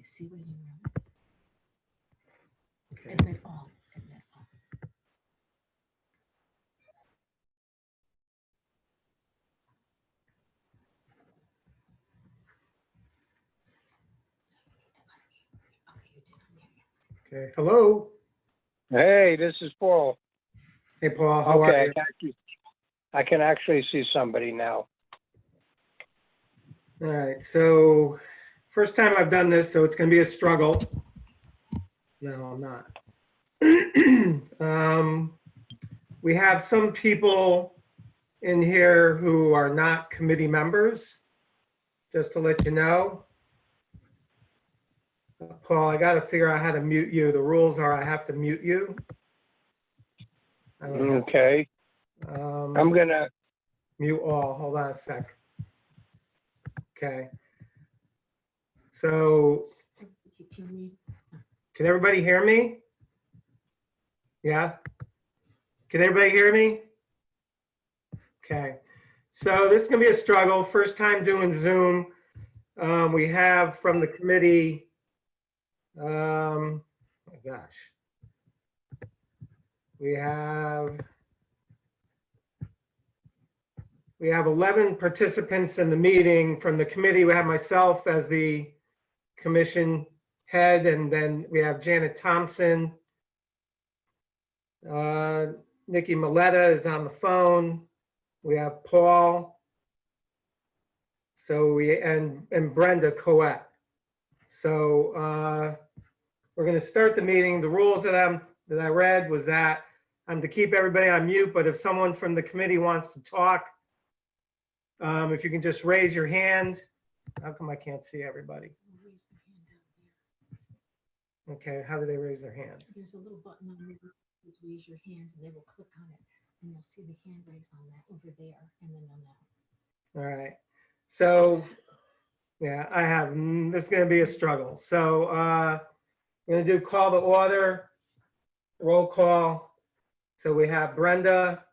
see waiting room. Okay. Admit all. Admit all. So you need to unmute. Okay, you did unmute. Okay. Hello. Hey, this is Paul. Hey, Paul. How are Okay, you? I can actually see somebody now. All right. So first time I've done this, so it's going to be a struggle. No, I'm not. We have some people in here who are not committee members, just to let you know. Paul, I got to figure out how to mute you. The rules are I have to mute you. I don't know. Okay, I'm gonna, Mute all. Hold on a sec. Okay. So Can you can everybody hear me? Yeah? Can everybody hear me? Okay. So this is going to be a struggle. First time doing Zoom. We have from the committee, oh my gosh. We have 11 participants in the meeting. From the committee, we have myself as the commission head, and then we have Janet Thompson. Nikki Maletta is on the phone. We have Paul. So and Brenda Coette. So we're going to start the meeting. The rules that I read was that I'm to keep everybody on mute, but if someone from the committee wants to talk, if you can just raise your hand. How come I can't see everybody? raise their hand down there? Okay, how do they raise their hand? There's a little button on it that says raise your hand, and they will click on it, and you'll see the hand raised on that over there, and then on that. All right. So, yeah, I have, this is going to be a struggle. So we're going to do call to order, roll call. So we have Brenda.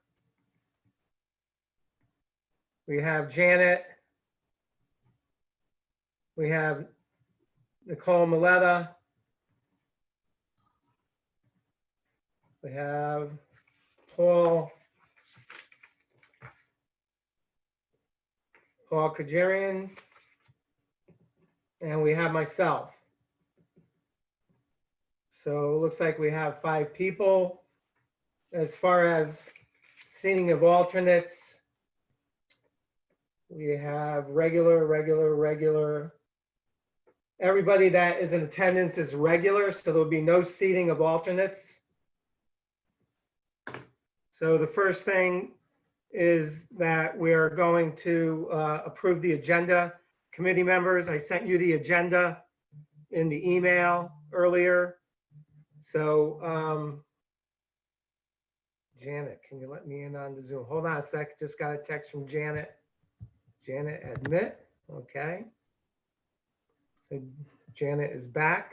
We have Janet. We have Nicole Maletta. We have Paul Kajarian. And we have myself. So it looks like we have 5 people. As far as seating of alternates, we have regular. Everybody that is in attendance is regular, so there'll be no seating of alternates. So the first thing is that we are going to approve the agenda. Committee members, I sent you the agenda in the email earlier. So Janet, can you let me in on the Zoom? Hold on a sec, just got a text from Janet. Janet, admit, okay. So Janet is back.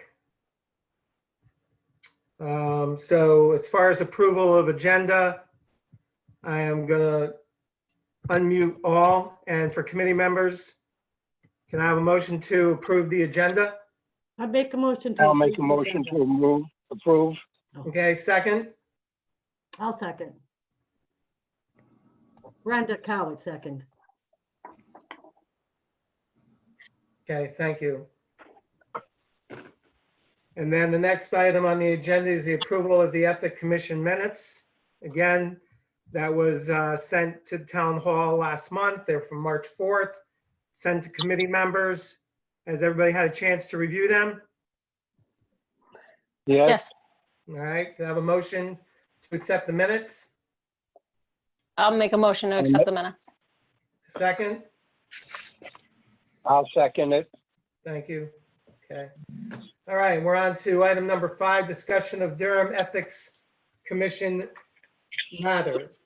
So as far as approval of agenda, I am gonna unmute all, and for committee members, can I have a motion to approve the agenda? I make a motion to. I'll make a approve the motion agenda. to approve. Okay, second, I'll second. Brenda Coward, second. okay, thank you. And then the next item on the agenda is the approval of the Ethic Commission minutes. Again, that was sent to Town Hall last month. They're from March 4th, sent to committee members. Has everybody had a chance to review them? Yes, Yes, All right, can I have a motion to accept the minutes? I'll make a motion to accept the minutes. Second, I'll second it. thank you. Okay. All right, we're on to item number 5, discussion of Durham Ethics Commission matters.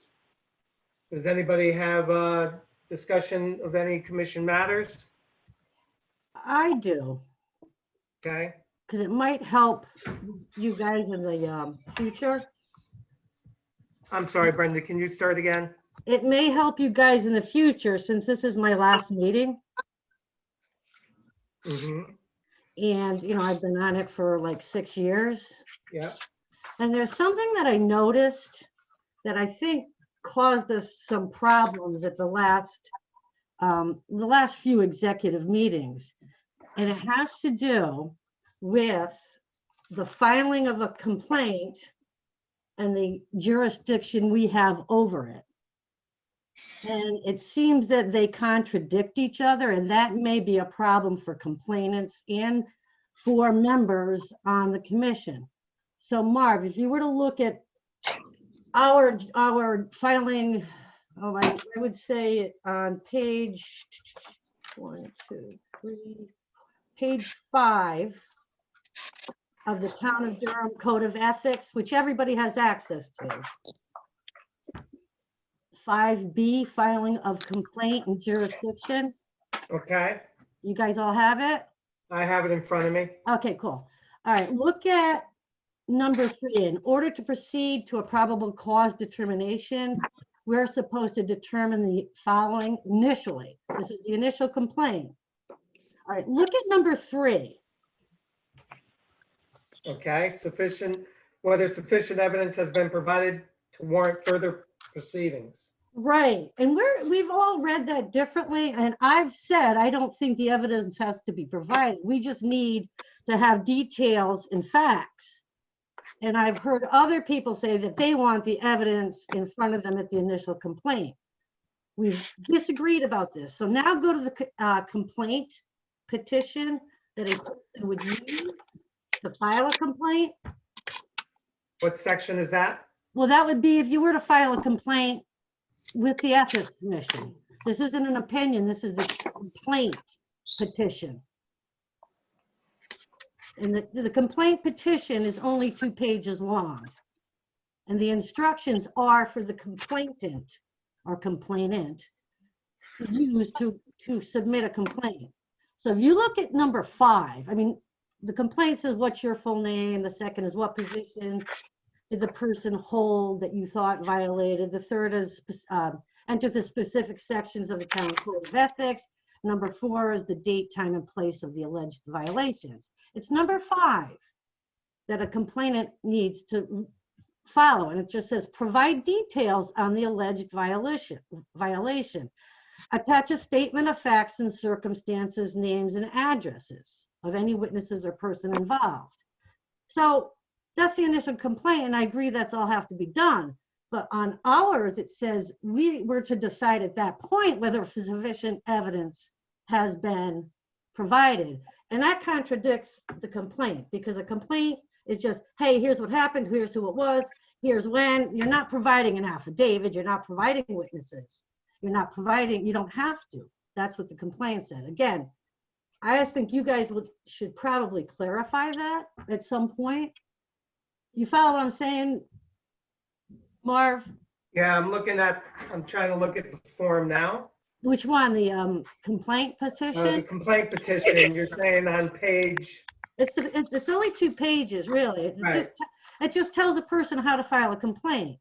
Does anybody have a discussion of any commission matters? I do, Okay, because it might help you guys in the future. I'm sorry, Brenda, can you start again? It may help you guys in the future since this is my last meeting. Mhm. And, I've been on it for like 6 years. Yeah, And there's something that I noticed that I think caused us some problems at the last few executive meetings. And it has to do with the filing of a complaint and the jurisdiction we have over it. And it seems that they contradict each other, and that may be a problem for complainants and for members on the commission. So Marv, if you were to look at our filing, I would say on page 5 of the Town of Durham Code of Ethics, which everybody has access to. 5B, filing of complaint and jurisdiction. okay. You guys all have it? I have it in front of me. Okay, cool. All right, look at number 3. In order to proceed to a probable cause determination, we're supposed to determine the following initially. This is the initial complaint. All right, look at number 3. Okay, whether sufficient evidence has been provided to warrant further proceedings. Right, and we've all read that differently, and I've said I don't think the evidence has to be provided. We just need to have details and facts. And I've heard other people say that they want the evidence in front of them at the initial complaint. We've disagreed about this. So now go to the complaint petition that a person would use to file a complaint. What section is that? Well, that would be if you were to file a complaint with the Ethics Commission. This isn't an opinion, this is the complaint petition. And the complaint petition is only 2 pages long. And the instructions are for the complainant or complainant to use to submit a complaint. So if you look at number 5, I mean, the complaint says, what's your full name? The second is, what position did the person hold that you thought violated? The third is enter the specific sections of the Town Code of Ethics. Number 4 is the date, time, and place of the alleged violations. It's number 5 that a complainant needs to follow, and it just says provide details on the alleged violation. Attach a statement of facts and circumstances, names, and addresses of any witnesses or person involved. So that's the initial complaint, and I agree that's all have to be done. But on ours, it says we were to decide at that point whether sufficient evidence has been provided. And that contradicts the complaint, because a complaint is just, hey, here's what happened, here's who it was, here's when. You're not providing an affidavit, you're not providing witnesses. You're not providing, you don't have to. That's what the complaint said. Again, I just think you guys should probably clarify that at some point. You follow what I'm saying, Marv? Yeah, I'm trying to look at the form now. Which one? The complaint The petition? complaint petition, you're saying on page, It's only 2 pages, really. Right. It just tells a person how to file a complaint.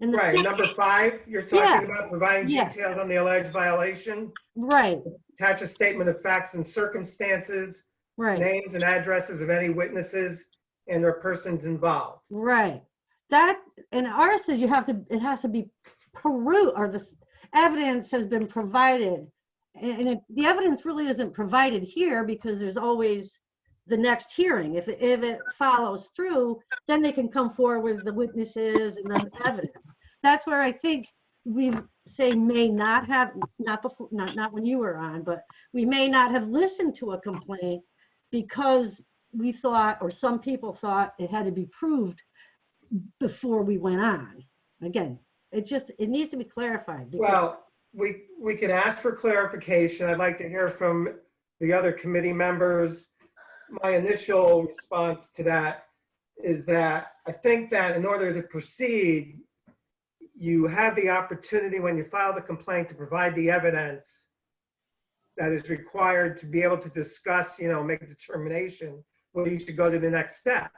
And the right, second- number 5, you're talking about providing Yes. details on the alleged violation. Right, Attach a statement of facts and circumstances, right, names and addresses of any witnesses and or persons involved. right. That, and ours says it has to be perused, or the evidence has been provided. And the evidence really isn't provided here because there's always the next hearing. If it follows through, then they can come forward with the witnesses and the evidence. That's where I think we say may not have, not when you were on, but we may not have listened to a complaint because we thought, or some people thought, it had to be proved before we went on. Again, it needs to be clarified. because- Well, we could ask for clarification. I'd like to hear from the other committee members. My initial response to that is that I think that in order to proceed, you have the opportunity when you file the complaint to provide the evidence that is required to be able to discuss, make a determination whether you should go to the next step.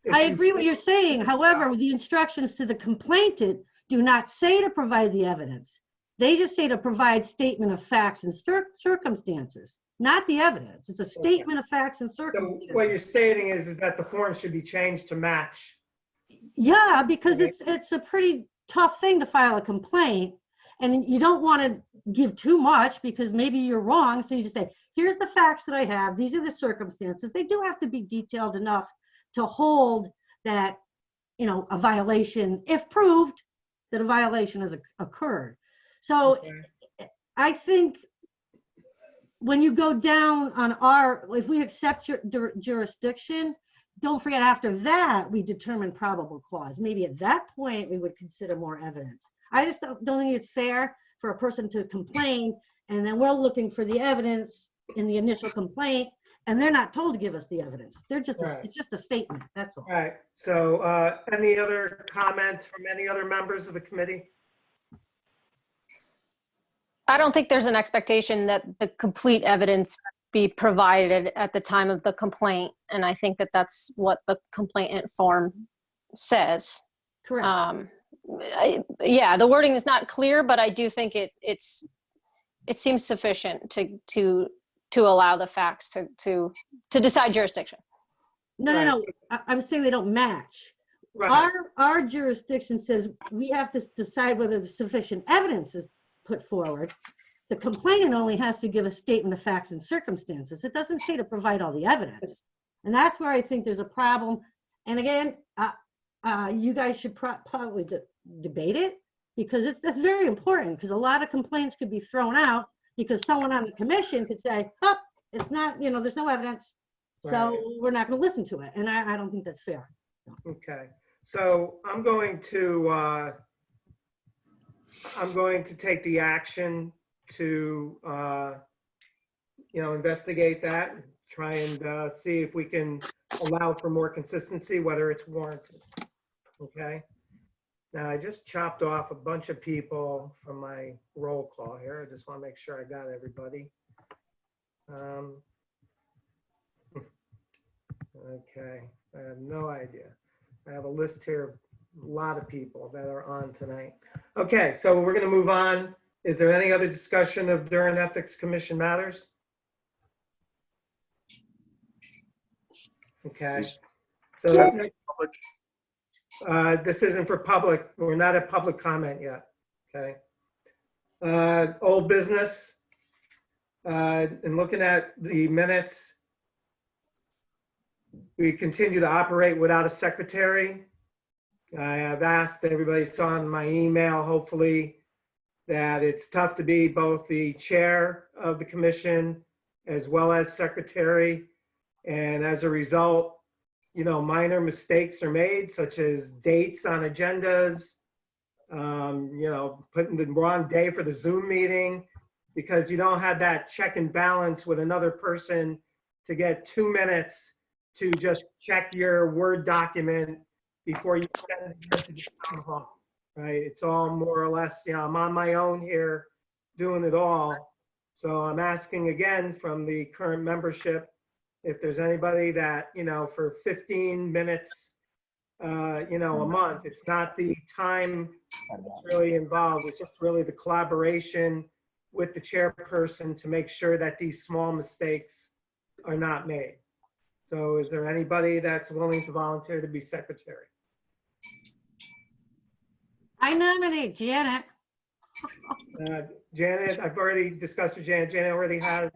If I you agree what think- you're saying. However, the instructions to the complainant do not say to provide the evidence. They just say to provide statement of facts and circumstances. not the evidence. It's a statement of facts and So circumstances. what you're stating is that the form should be changed to match. Yeah, because Okay. it's a pretty tough thing to file a complaint, and you don't want to give too much because maybe you're wrong. So you just say, here's the facts that I have. These are the circumstances. They do have to be detailed enough to hold that, a violation, if proved that a violation has occurred. So Okay. I think when you go down on if we accept your jurisdiction, don't forget after that, we determine probable cause. Maybe at that point, we would consider more evidence. I just don't think it's fair for a person to complain and then we're looking for the evidence in the initial complaint and they're not told to give us the evidence. Right. It's just a statement, that's all. All right, so any other comments from any other members of the committee? I don't think there's an expectation that the complete evidence be provided at the time of the complaint. And I think that that's what the complainant form says. Correct. Yeah, the wording is not clear, but I do think it seems sufficient to allow the facts to decide jurisdiction. No. I'm saying they don't match. Right, Our jurisdiction says we have to decide whether the sufficient evidence is put forward. The complainant only has to give a statement of facts and circumstances. It doesn't say to provide all the evidence. And that's where I think there's a problem. And again, you guys should probably debate it because that's very important because a lot of complaints could be thrown out because someone on the commission could say, oh, it's not, there's no evidence. Right. So we're not going to listen to it. And I don't think that's fair. okay. So I'm going to take the action to, investigate that, try and see if we can allow for more consistency, whether it's warranted. Okay. Now, I just chopped off a bunch of people from my roll call here. I just want to make sure I got everybody. Okay, I have no idea. I have a list here of a lot of people that are on tonight. Okay, so we're going to move on. Is there any other discussion of Durham Ethics Commission matters? Okay. So this isn't for public. We're not at public comment yet. Okay. Old business. And looking at the minutes, we continue to operate without a secretary. I have asked, everybody saw in my email, hopefully, that it's tough to be both the chair of the commission as well as secretary. And as a result, minor mistakes are made, such as dates on agendas, putting the wrong day for the Zoom meeting, because you don't have that check and balance with another person to get 2 minutes to just check your Word document before you send it to the town hall, right? It's all more or less, I'm on my own here doing it all. So I'm asking again from the current membership, if there's anybody that, for 15 minutes, a month, it's not the time that's really involved. It's just really the collaboration with the chairperson to make sure that these small mistakes are not made. So is there anybody that's willing to volunteer to be secretary? I nominate Janet. Janet, I've already discussed with Janet. Janet already has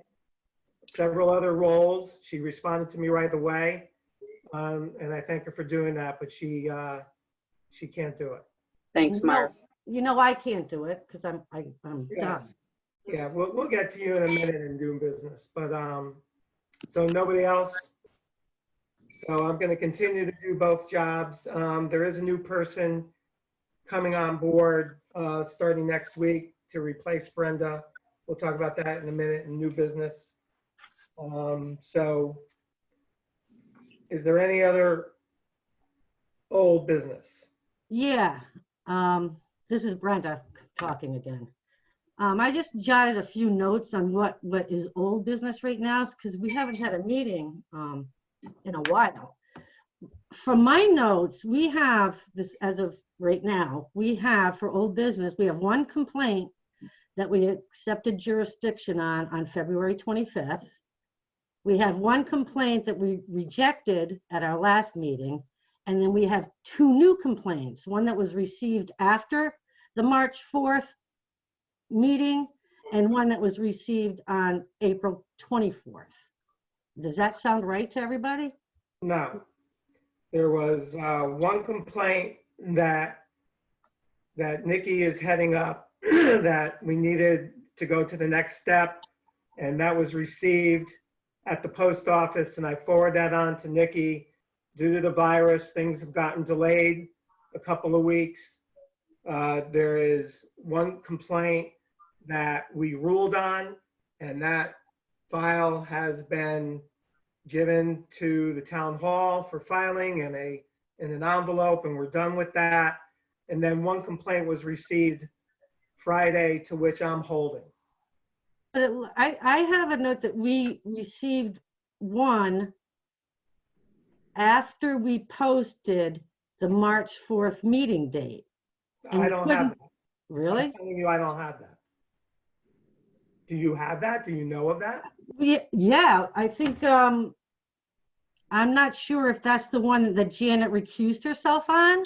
several other roles. She responded to me right away. And I thank her for doing that, but she can't do it. Thanks, Mark. I can't do it because I'm done. Yes. Yeah, we'll get to you in a minute in doing business, but so nobody else. So I'm going to continue to do both jobs. There is a new person coming on board starting next week to replace Brenda. We'll talk about that in a minute in new business. So is there any other old business? Yeah, this is Brenda talking again. I just jotted a few notes on what is old business right now because we haven't had a meeting in a while. From my notes, we have this as of right now. We have for old business, we have one complaint that we accepted jurisdiction on February 25th. We have one complaint that we rejected at our last meeting. And then we have two new complaints, one that was received after the March 4th meeting and one that was received on April 24th. Does that sound right to everybody? No. There was one complaint that Nikki is heading up, that we needed to go to the next step, and that was received at the post office, and I forwarded that on to Nikki. Due to the virus, things have gotten delayed a couple of weeks. There is one complaint that we ruled on, and that file has been given to the town hall for filing in an envelope, and we're done with that. And then one complaint was received Friday, to which I'm holding. But I have a note that we received one after we posted the March 4th meeting date. And I you don't have couldn't- that. Really? I'm telling you, I don't have that. Do you have that? Do you know of that? Yeah, I think, I'm not sure if that's the one that Janet recused herself on,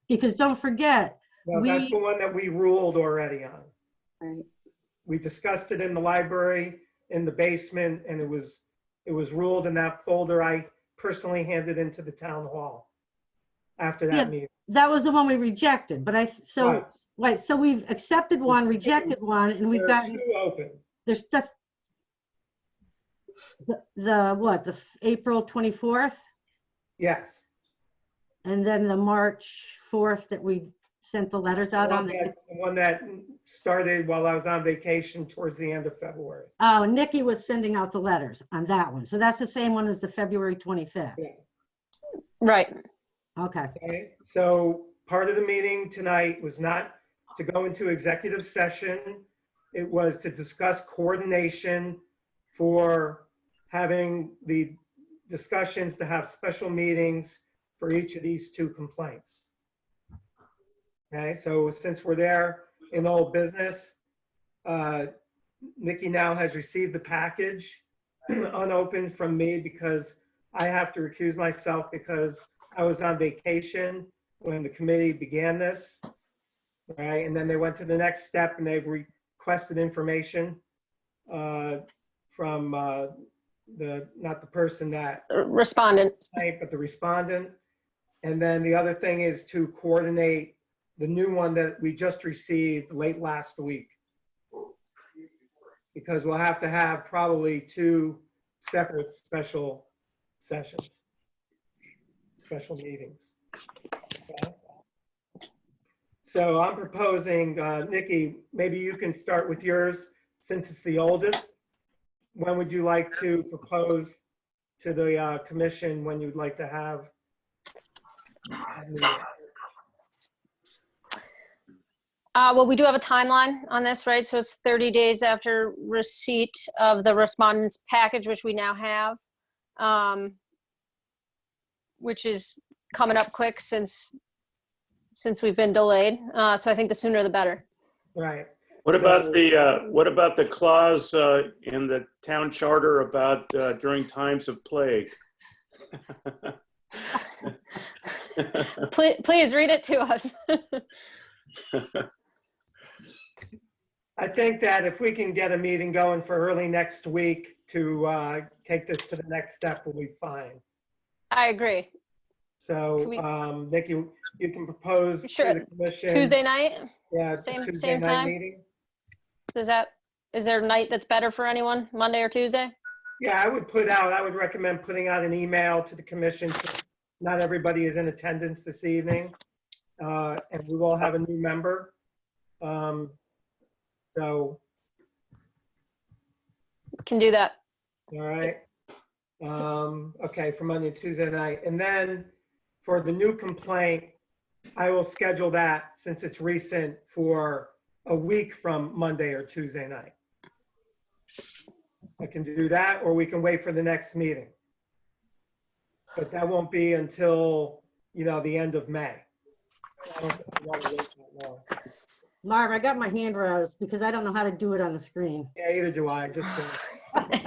because don't forget, No, that's We- the one that we ruled already on. Right. We discussed it in the library, in the basement, and it was ruled in that folder I personally handed into the town hall after Yeah. that meeting. that was the one we rejected, but Right. right, so we've accepted one, rejected one, and we've There are gotten, two open. there's, that's the April 24th, Yes. and then the March 4th that we sent the letters out on. The one that started while I was on vacation towards the end of February. Oh, Nikki was sending out the letters on that one. So that's the same one as the February 25th. Yeah. Right. Okay. Okay, so part of the meeting tonight was not to go into executive session. It was to discuss coordination for having the discussions to have special meetings for each of these two complaints. Okay, so since we're there in old business, Nikki now has received the package unopened from me because I have to recuse myself because I was on vacation when the committee began this, right? And then they went to the next step and they've requested information from not the person that, Respondent. but the respondent. And then the other thing is to coordinate the new one that we just received late last week. Because we'll have to have probably two separate special sessions, special meetings. Okay? So I'm proposing, Nikki, maybe you can start with yours since it's the oldest. When would you like to propose to the commission when you'd like to have? Well, we do have a timeline on this, right? So it's 30 days after receipt of the respondent's package, which we now have, which is coming up quick since we've been delayed. So I think the sooner the better. Right. What about the clause in the town charter about during times of plague? Please read it to us. I think that if we can get a meeting going for early next week to take this to the next step, we'll be fine. I agree. So, Can we- Nikki, you can propose Sure. to the commission. Tuesday night? Yeah, same- Tuesday same night time? meeting. Is there a night that's better for anyone? Monday or Tuesday? Yeah, I would recommend putting out an email to the commission. Since not everybody is in attendance this evening. And we will have a new member. So, Can do that. all right. Okay, for Monday, Tuesday night. And then for the new complaint, I will schedule that since it's recent for a week from Monday or Tuesday night. I can do that, or we can wait for the next meeting. But that won't be until, the end of May. I don't think we want to wait that long. Marv, I got my hand raised because I don't know how to do it on the screen. Yeah, either do I, just kidding.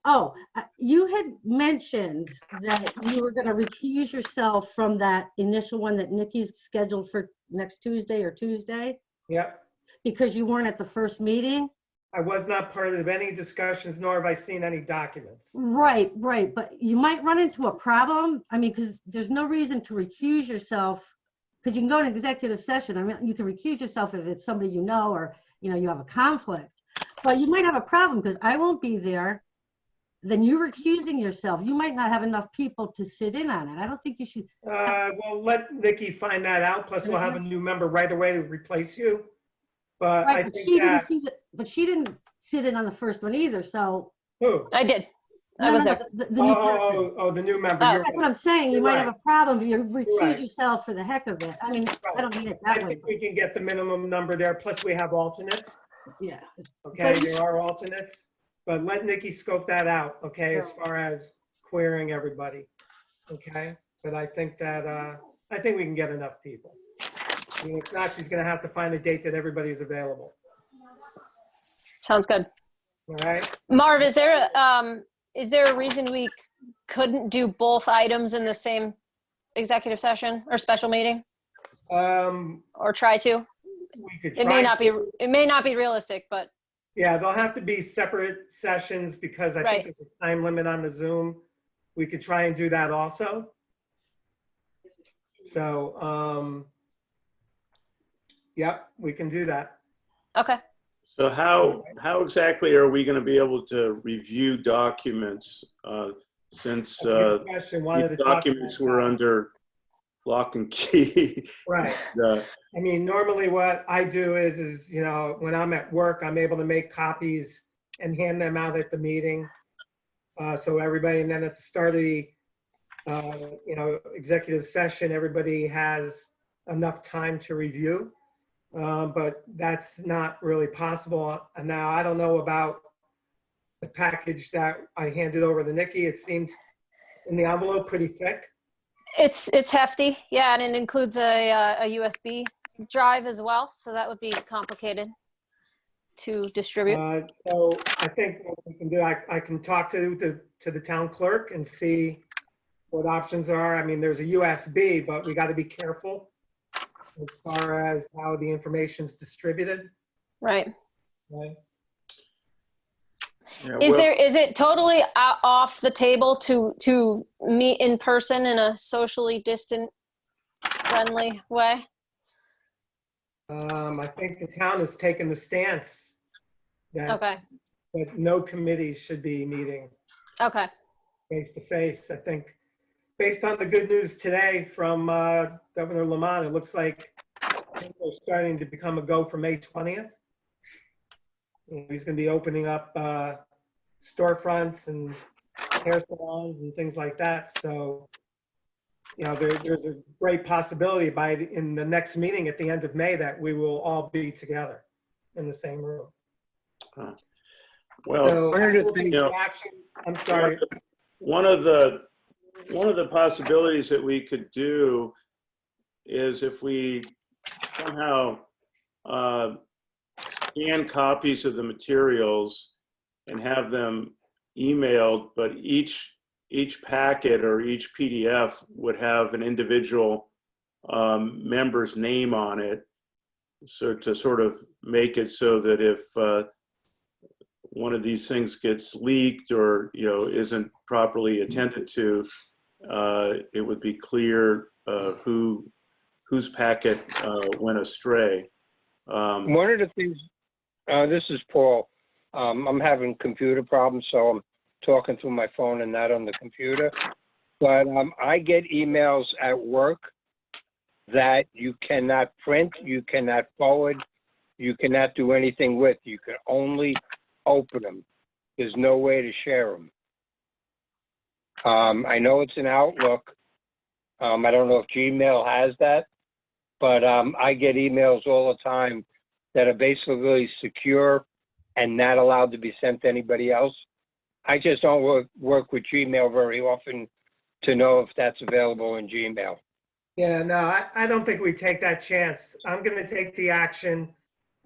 Oh, you had mentioned that you were going to recuse yourself from that initial one that Nikki's scheduled for next Tuesday or Tuesday Yep. because you weren't at the first meeting. I was not part of any discussions, nor have I seen any documents. Right, right. But you might run into a problem. I mean, because there's no reason to recuse yourself because you can go in executive session. I mean, you can recuse yourself if it's somebody you know or, you have a conflict. But you might have a problem because I won't be there. Then you're recusing yourself. You might not have enough people to sit in on it. I don't think you should. Well, let Nikki find that out. Plus, we'll have a new member right away to replace you. But I Right, but think she didn't that, see the, but she didn't sit in on the first one either. So who? I did. I no, was no, there. the new person. Oh, the new member. Oh. You're That's what right. I'm saying. You You're might right. have a problem. You recuse right. yourself for the heck of it. I mean, I don't mean it I that way. think we can get the minimum number there. Plus, we have alternates. Yeah. Okay, But you- there are alternates. But let Nikki scope that out, okay, as far as querying everybody. Okay, but I think that, I think we can get enough people. I mean, if not, she's gonna have to find a date that everybody's available, Sounds good. all right? Marv, is there a reason we couldn't do both items in the same executive session or special meeting, or try to? We could It may try. not be realistic, but Yeah, they'll have to be separate sessions because I Right. think there's a time limit on the Zoom. We could try and do that also. So, yep, we can do that. okay. So how exactly are we going to be able to review documents since That's a good question. Wanted these to talk documents about were that. under lock and key? Right. Uh, I mean, normally what I do is, when I'm at work, I'm able to make copies and hand them out at the meeting. So everybody, and then at the start of the, executive session, everybody has enough time to review. But that's not really possible. And now I don't know about the package that I handed over to Nikki. It seemed in the envelope pretty thick. It's hefty, yeah, and it includes a USB drive as well, so that would be complicated to distribute. So I think what we can do, I can talk to the town clerk and see what options are. I mean, there's a USB, but we got to be careful as far as how the information's distributed. Right. Right? yeah, Is well, it totally off the table to meet in person in a socially distant, friendly way? I think the town has taken the stance that, Okay. that no committees should be meeting Okay. face to face. I think based on the good news today from Governor Lamont, it looks like things are starting to become a go for May 20th. He's going to be opening up storefronts and hair salons and things like that. So, there's a great possibility in the next meeting at the end of May that we will all be together in the same room. well, So, one of the we'll take things- action. I'm sorry. one of the possibilities that we could do is if we somehow scan copies of the materials and have them emailed, but each packet or each PDF would have an individual member's name on it. So to sort of make it so that if one of these things gets leaked or, isn't properly attended to, it would be clear whose packet went astray. One of the things, this is Paul. I'm having computer problems, so I'm talking through my phone and not on the computer. But I get emails at work that you cannot print, you cannot forward, you cannot do anything with. You can only open them. There's no way to share them. I know it's an Outlook. I don't know if Gmail has that, but I get emails all the time that are basically secure and not allowed to be sent to anybody else. I just don't work with Gmail very often to know if that's available in Gmail. Yeah, no, I don't think we take that chance. I'm going to take the action.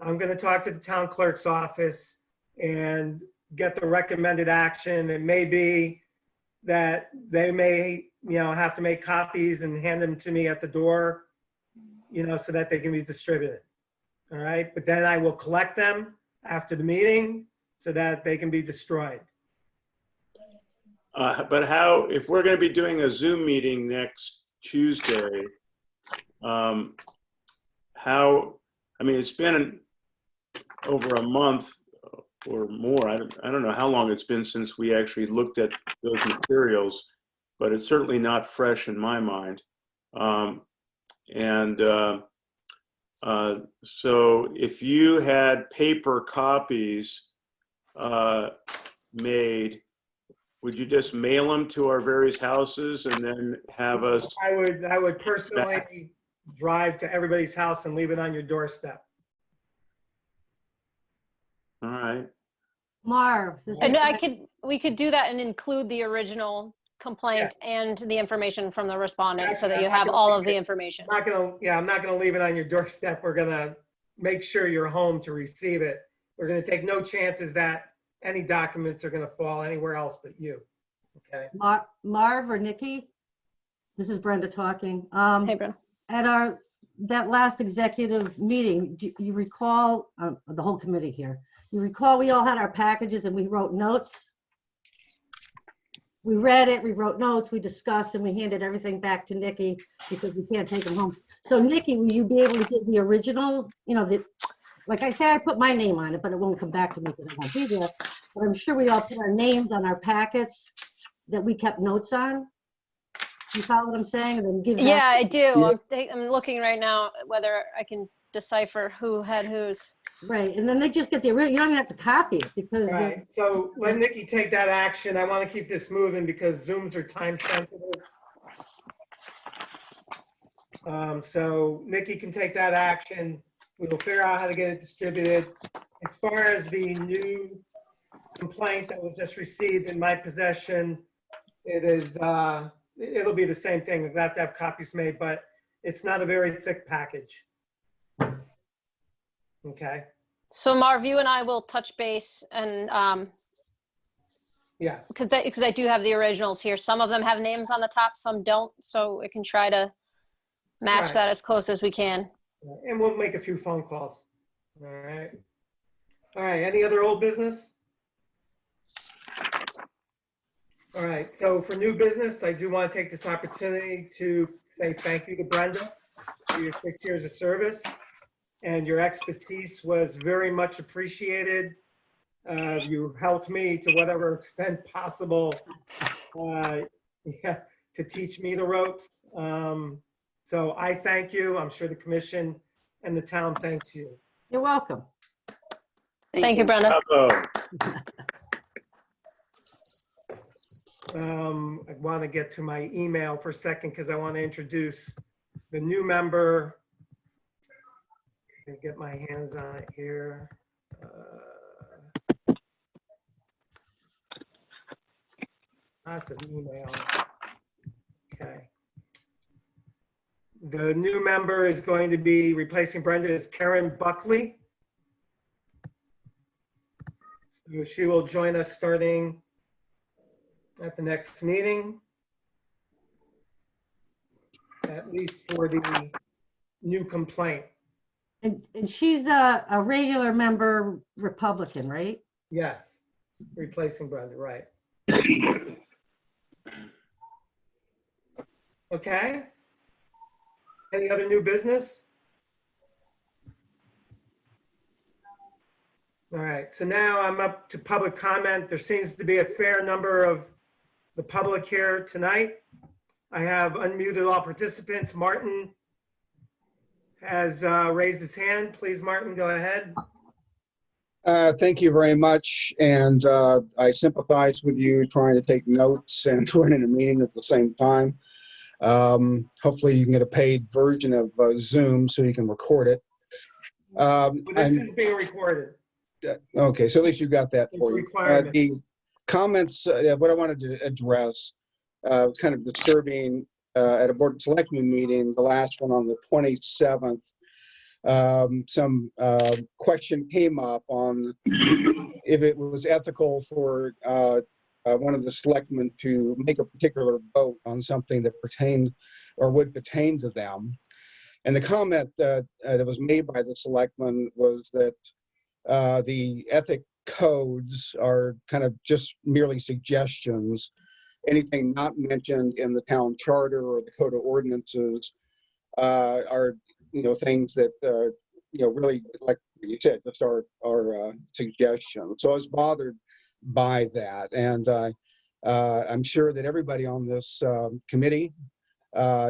I'm going to talk to the town clerk's office and get the recommended action. It may be that they may, have to make copies and hand them to me at the door, so that they can be distributed. All right, but then I will collect them after the meeting so that they can be destroyed. But how, if we're going to be doing a Zoom meeting next Tuesday, it's been over a month or more. I don't know how long it's been since we actually looked at those materials, but it's certainly not fresh in my mind. So if you had paper copies made, would you just mail them to our various houses and then have us? I would personally drive to everybody's house and leave it on your doorstep. All right. Marv, this And is- we could do that and include the original complaint and the information from the respondent so that you have all of the information. I'm not gonna leave it on your doorstep. We're gonna make sure you're home to receive it. We're gonna take no chances that any documents are gonna fall anywhere else but you. Okay? Marv or Nikki? This is Brenda talking. Hey, Brenda. At that last executive meeting, do you recall, the whole committee here, you recall we all had our packages and we wrote notes? We read it, we wrote notes, we discussed, and we handed everything back to Nikki because we can't take them home. So Nikki, will you be able to give the original, like I said, I put my name on it, but it won't come back to me because I won't be there. But I'm sure we all put our names on our packets that we kept notes on. You follow what I'm saying? And then give that. Yeah, I do. I'm looking right now whether I can decipher who had whose. Right, and then they just get the original, you don't even have to copy it because All right, so let Nikki take that action. I want to keep this moving because Zooms are time sensitive. So Nikki can take that action. We will figure out how to get it distributed. As far as the new complaint that was just received in my possession, it'll be the same thing. We'll have to have copies made, but it's not a very thick package. Okay, So Marv, you and I will touch base and yes. because I do have the originals here. Some of them have names on the top, some don't. So we can try to match Right. that as close as we can. And we'll make a few phone calls. All right. All right, any other old business? All right, so for new business, I do want to take this opportunity to say thank you to Brenda for your 6 years of service. And your expertise was very much appreciated. You helped me to whatever extent possible to teach me the ropes. So I thank you. I'm sure the commission and the town thanks you. you're welcome. Thank you, Brenda. Bravo. I want to get to my email for a second because I want to introduce the new member. Get my hands on it here. That's an email. Okay. The new member is going to be replacing Brenda is Karen Buckley. So she will join us starting at the next meeting, at least for the new complaint. And she's a regular member Republican, right? Yes, replacing Brenda, right. Okay. Any other new business? All right, so now I'm up to public comment. There seems to be a fair number of the public here tonight. I have unmuted all participants. Martin has raised his hand. Please, Martin, go ahead. Thank you very much. And I sympathize with you trying to take notes and running a meeting at the same time. Hopefully you can get a paid version of Zoom so you can record it. This is being recorded. Okay, so at least you got that It's for you. requirement. The comments, what I wanted to address, it's kind of disturbing at a Board of Selectmen meeting, the last one on the 27th, some question came up on if it was ethical for one of the selectmen to make a particular vote on something that pertained or would pertain to them. And the comment that was made by the selectman was that the ethic codes are kind of just merely suggestions. Anything not mentioned in the town charter or the code of ordinances are, things that, really, like you said, just are suggestions. So I was bothered by that. And I'm sure that everybody on this committee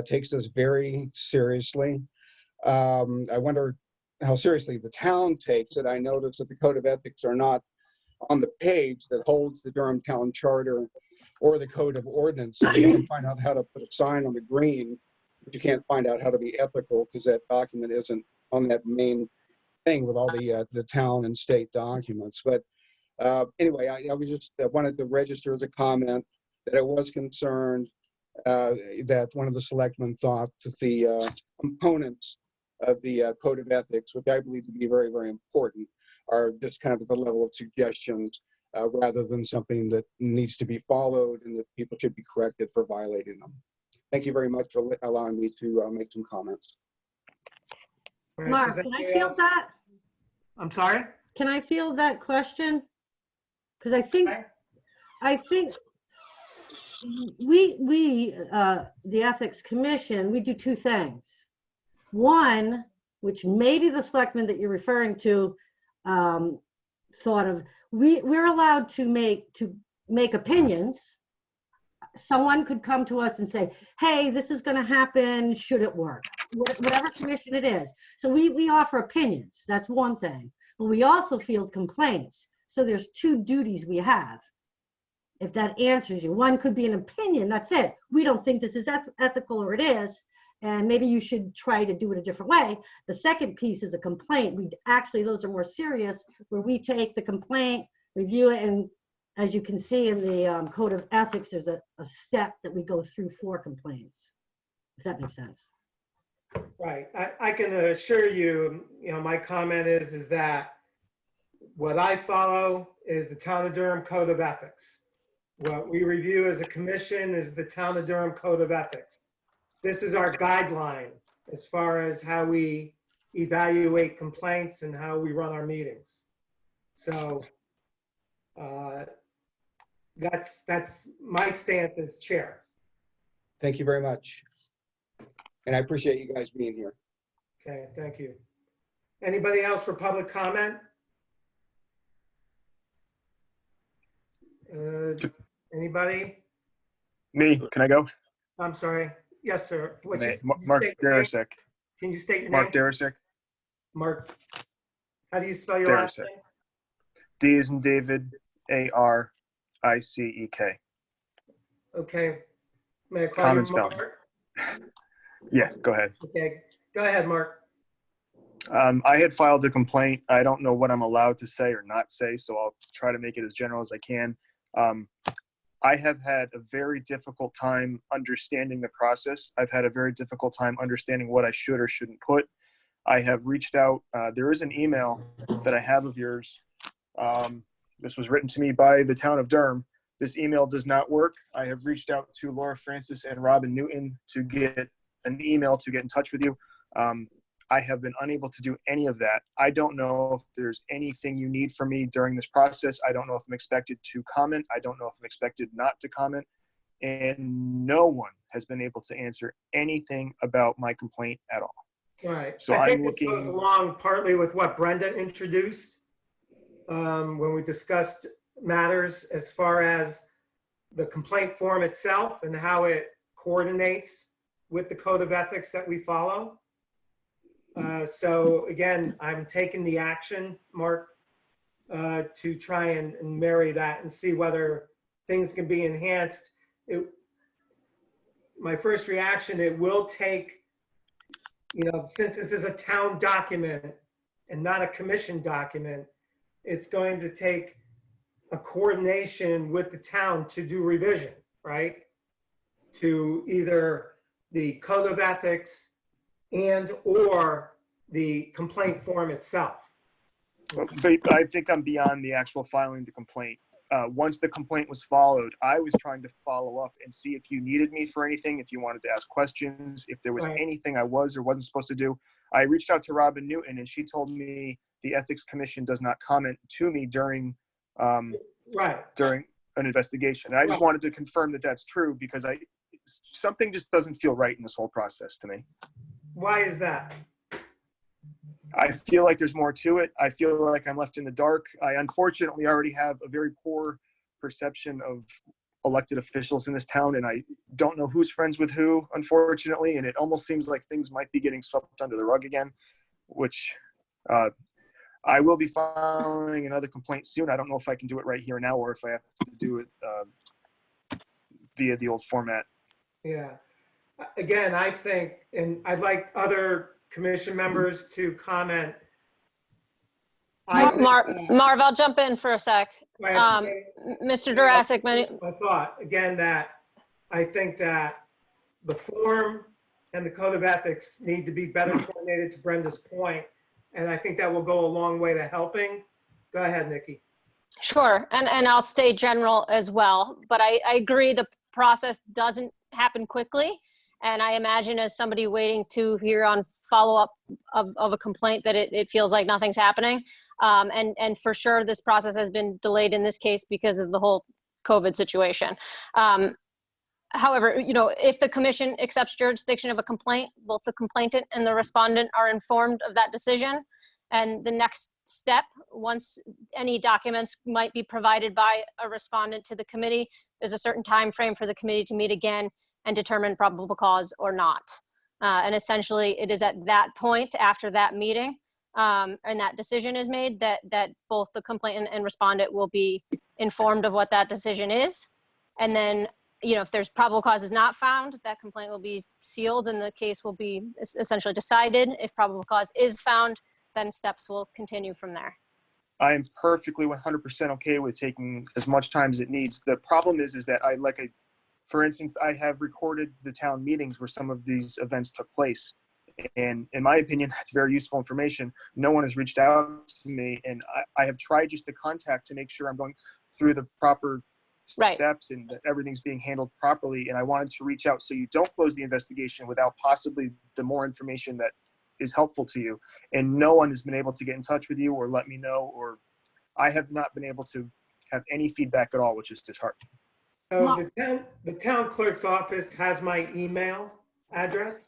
takes this very seriously. I wonder how seriously the town takes it. I noticed that the code of ethics are not on the page that holds the Durham Town Charter or the code of ordinances. You can find out how to put a sign on the green, but you can't find out how to be ethical because that document isn't on that main thing with all the town and state documents. But anyway, I was just wanted to register as a comment that I was concerned that one of the selectmen thought that the components of the code of ethics, which I believe to be very, very important, are just kind of at the level of suggestions rather than something that needs to be followed and that people should be corrected for violating them. Thank you very much for allowing me to make some comments. All right, Mark, is there can I anybody field else? that? I'm sorry? Can I field that question? Because Okay. I think the Ethics Commission, we do two things. One, which maybe the selectman that you're referring to thought of, we're allowed to make opinions. Someone could come to us and say, hey, this is going to happen, should it work? Whatever commission it is. So we offer opinions. That's one thing. But we also field complaints. So there's two duties we have. If that answers you, one could be an opinion, that's it. We don't think this is ethical, or it is, and maybe you should try to do it a different way. The second piece is a complaint. Those are more serious, where we take the complaint, review it, and as you can see in the code of ethics, there's a step that we go through for complaints, if that makes sense. Right. I can assure you, my comment is that what I follow is the Town of Durham Code of Ethics. What we review as a commission is the Town of Durham Code of Ethics. This is our guideline as far as how we evaluate complaints and how we run our meetings. So that's my stance as chair. Thank you very much. And I appreciate you guys being here. Okay, thank you. Anybody else for public comment? Anybody? Me, can I go? I'm sorry. Yes, sir. What's your- Mark can you state your name? Darasek. Can you state your Mark name? Darasek. Mark. How do you spell your last Darasek. name? D as in David, A-R-I-C-E-K. Okay. May I call Common you spelling. Mark? Yeah, go ahead. Okay. Go ahead, Mark. I had filed a complaint. I don't know what I'm allowed to say or not say, so I'll try to make it as general as I can. I have had a very difficult time understanding the process. I've had a very difficult time understanding what I should or shouldn't put. I have reached out. There is an email that I have of yours. This was written to me by the town of Durham. This email does not work. I have reached out to Laura Francis and Robin Newton to get an email to get in touch with you. I have been unable to do any of that. I don't know if there's anything you need from me during this process. I don't know if I'm expected to comment. I don't know if I'm expected not to comment. And no one has been able to answer anything about my complaint at all. All right. So I think I'm this goes looking- along partly with what Brenda introduced when we discussed matters as far as the complaint form itself and how it coordinates with the code of ethics that we follow. So again, I'm taking the action, Mark, to try and marry that and see whether things can be enhanced. My first reaction, it will take, since this is a town document and not a commission document, it's going to take a coordination with the town to do revision, right? To either the code of ethics and/or the complaint form itself. But I think I'm beyond the actual filing the complaint. Once the complaint was followed, I was trying to follow up and see if you needed me for anything, if you wanted to ask questions, if there was Right. anything I was or wasn't supposed to do. I reached out to Robin Newton, and she told me the Ethics Commission does not comment to me during Right. an investigation. And I just Right. wanted to confirm that that's true, because something just doesn't feel right in this whole process to me. Why is that? I feel like there's more to it. I feel like I'm left in the dark. I unfortunately already have a very poor perception of elected officials in this town, and I don't know who's friends with who, unfortunately, and it almost seems like things might be getting swept under the rug again, which I will be filing another complaint soon. I don't know if I can do it right here now or if I have to do it via the old format. Yeah. Again, I think, and I'd like other commission members to comment. I think that- Marv, I'll jump in for a sec. Right, Mr. Durasek, my thought, again, that I think that the form and the code of ethics need to be better coordinated, to Brenda's point, and I think that will go a long way to helping. Go ahead, Nikki. sure, and I'll stay general as well, but I agree the process doesn't happen quickly. And I imagine as somebody waiting to hear on follow-up of a complaint that it feels like nothing's happening. And for sure, this process has been delayed in this case because of the whole COVID situation. However, if the commission accepts jurisdiction of a complaint, both the complainant and the respondent are informed of that decision. And the next step, once any documents might be provided by a respondent to the committee, there's a certain time frame for the committee to meet again and determine probable cause or not. And essentially, it is at that point after that meeting and that decision is made that both the complainant and respondent will be informed of what that decision is. And then, if there's probable cause is not found, that complaint will be sealed and the case will be essentially decided. If probable cause is found, then steps will continue from there. I am perfectly 100% okay with taking as much time as it needs. The problem is that for instance, I have recorded the town meetings where some of these events took place. And in my opinion, that's very useful information. No one has reached out to me, and I have tried just to contact to make sure I'm going through the proper steps and that everything's being handled properly. And I wanted to reach out so you don't close the investigation without possibly the more information that is helpful to you. And no one has been able to get in touch with you or let me know, or I have not been able to have any feedback at all, which is disheartening. So the town clerk's office has my email address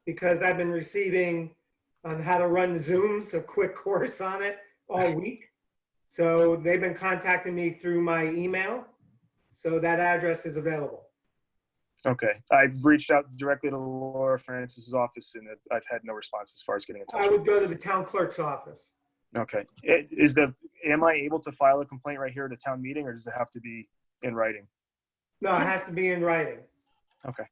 because I've been receiving on how to run Zooms, a quick course on it all week. So they've been contacting me through my email. So that address is available. Okay. I've reached out directly to Laura Francis's office and I've had no response as far as getting in touch. I would go to the town clerk's office. Okay. Am I able to file a complaint right here at a town meeting, or does it have to be in writing? No, it has to be in writing. Okay.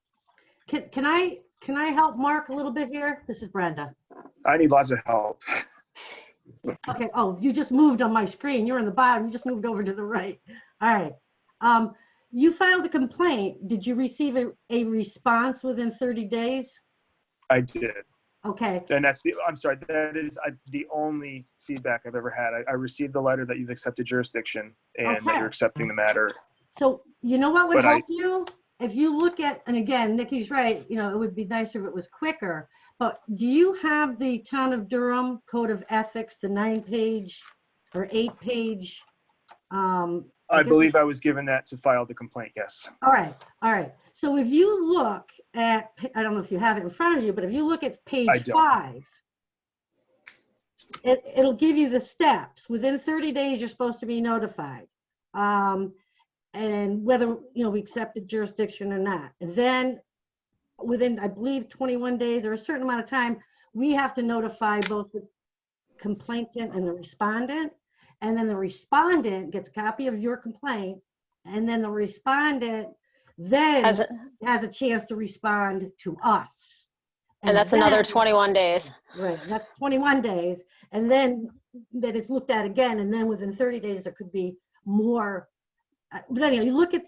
Can I help Mark a little bit here? This is Brenda. I need lots of help. Okay. Oh, you just moved on my screen. You're on the bottom. You just moved over to the right. All right. You filed a complaint. Did you receive a response within 30 days? I did. Okay. And that is the only feedback I've ever had. I received the letter that you've accepted jurisdiction and that you're accepting the matter. So you know what would But help you? If you look at, and again, Nikki's right, it would be nicer if it was quicker, but do you have the Town of Durham Code of Ethics, the 9-page or 8-page? I believe I was given that to file the complaint, yes. All right. So if you look at, I don't know if you have it in front of you, but if you look at page 5, it'll give you the steps. Within 30 days, you're supposed to be notified. And whether, we accepted jurisdiction or not. And then within, I believe, 21 days or a certain amount of time, we have to notify both the complainant and the respondent. And then the respondent gets a copy of your complaint. And then the respondent then has a chance to respond to us. And that's another 21 days. Right, that's 21 days. And then that it's looked at again. And then within 30 days, there could be more but anyhow, you look at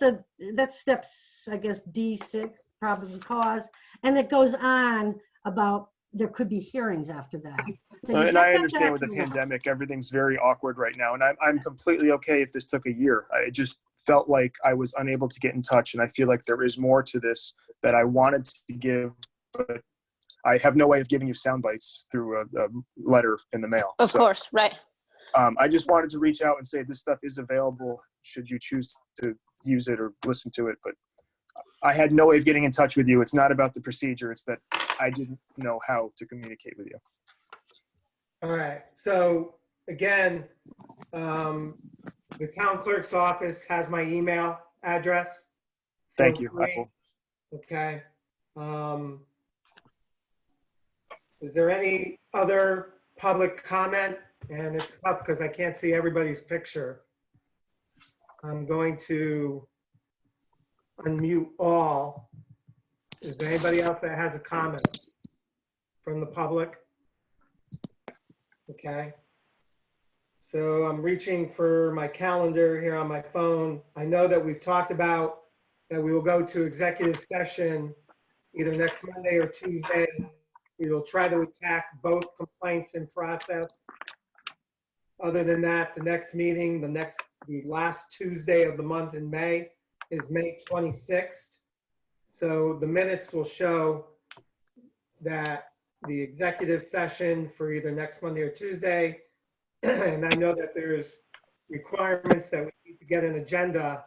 that's steps, I guess, D6, probable cause, and it goes on about there could be hearings after that. So you And get I that understand back with the to them. pandemic, everything's very awkward right now. And I'm completely okay if this took a year. I just felt like I was unable to get in touch. And I feel like there is more to this that I wanted to give, but I have no way of giving you sound bites through a letter in the mail. Of course, right. I just wanted to reach out and say this stuff is available should you choose to use it or listen to it. But I had no way of getting in touch with you. It's not about the procedure. It's that I didn't know how to communicate with you. All right, so again, the town clerk's office has my email address. Thank Feel you. free. Okay. Is there any other public comment? And it's tough because I can't see everybody's picture. I'm going to unmute all. Is there anybody else that has a comment from the public? Okay. So I'm reaching for my calendar here on my phone. I know that we've talked about that we will go to executive session either next Monday or Tuesday. We will try to attack both complaints in process. Other than that, the next meeting, the last Tuesday of the month in May is May 26th. So the minutes will show that the executive session for either next Monday or Tuesday. And I know that there's requirements that we need to get an agenda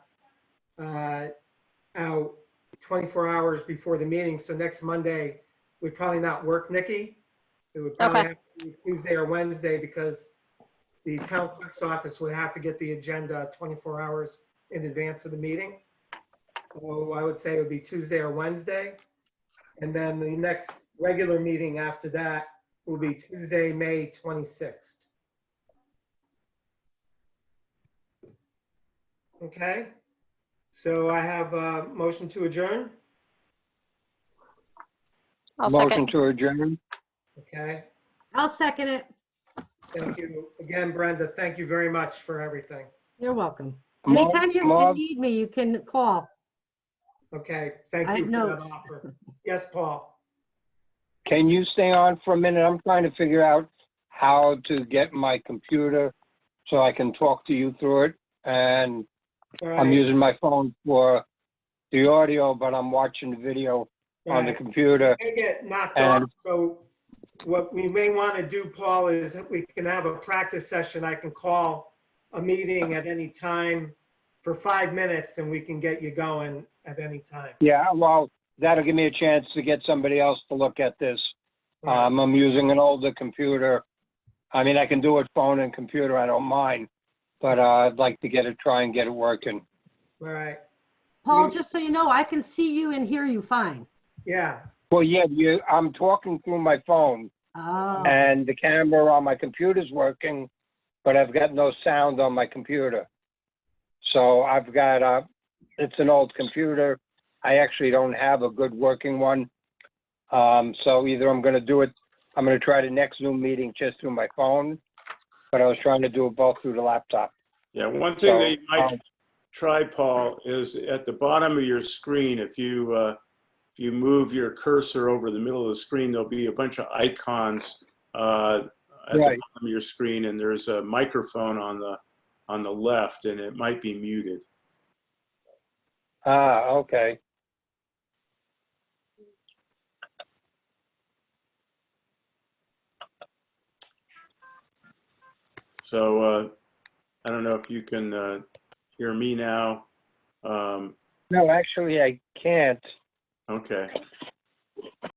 out 24 hours before the meeting. So next Monday would probably not work, Nikki. It would probably Okay. have to be Tuesday or Wednesday because the town clerk's office would have to get the agenda 24 hours in advance of the meeting. So I would say it would be Tuesday or Wednesday. And then the next regular meeting after that will be Tuesday, May 26th. Okay, so I have a motion to adjourn. I'll Motion second. to adjourn. Okay, I'll second it. thank you. Again, Brenda, thank you very much for everything. You're welcome. Marv- Anytime you Marv- need me, you can call. Okay, thank I you have for that notes. offer. Yes, Paul. Can you stay on for a minute? I'm trying to figure out how to get my computer so I can talk to you through it. And All I'm right, using my phone for the audio, but I'm watching the video on the right. computer. May get knocked And- off, so what we may want to do, Paul, is if we can have a practice session. I can call a meeting at any time for 5 minutes and we can get you going at any time. Yeah, well, that'll give me a chance to get somebody else to look at this. Right. I'm using an older computer. I mean, I can do it phone and computer, I don't mind. But I'd like to try and get it working. All right, Paul, just so you know, I can see you and hear you fine. yeah, Well, yeah, I'm talking through my phone Oh, and the camera on my computer's working, but I've got no sound on my computer. So I've got it's an old computer. I actually don't have a good working one. So either I'm going to try the next Zoom meeting just through my phone, but I was trying to do it both through the laptop. Yeah, one thing that you So, might try, Paul, is at the bottom of your screen, if you move your cursor over the middle of the screen, there'll be a bunch of icons at the Right. bottom of your screen, and there's a microphone on the left, and it might be muted. Okay. So I don't know if you can hear me now. No, actually, I can't. Okay.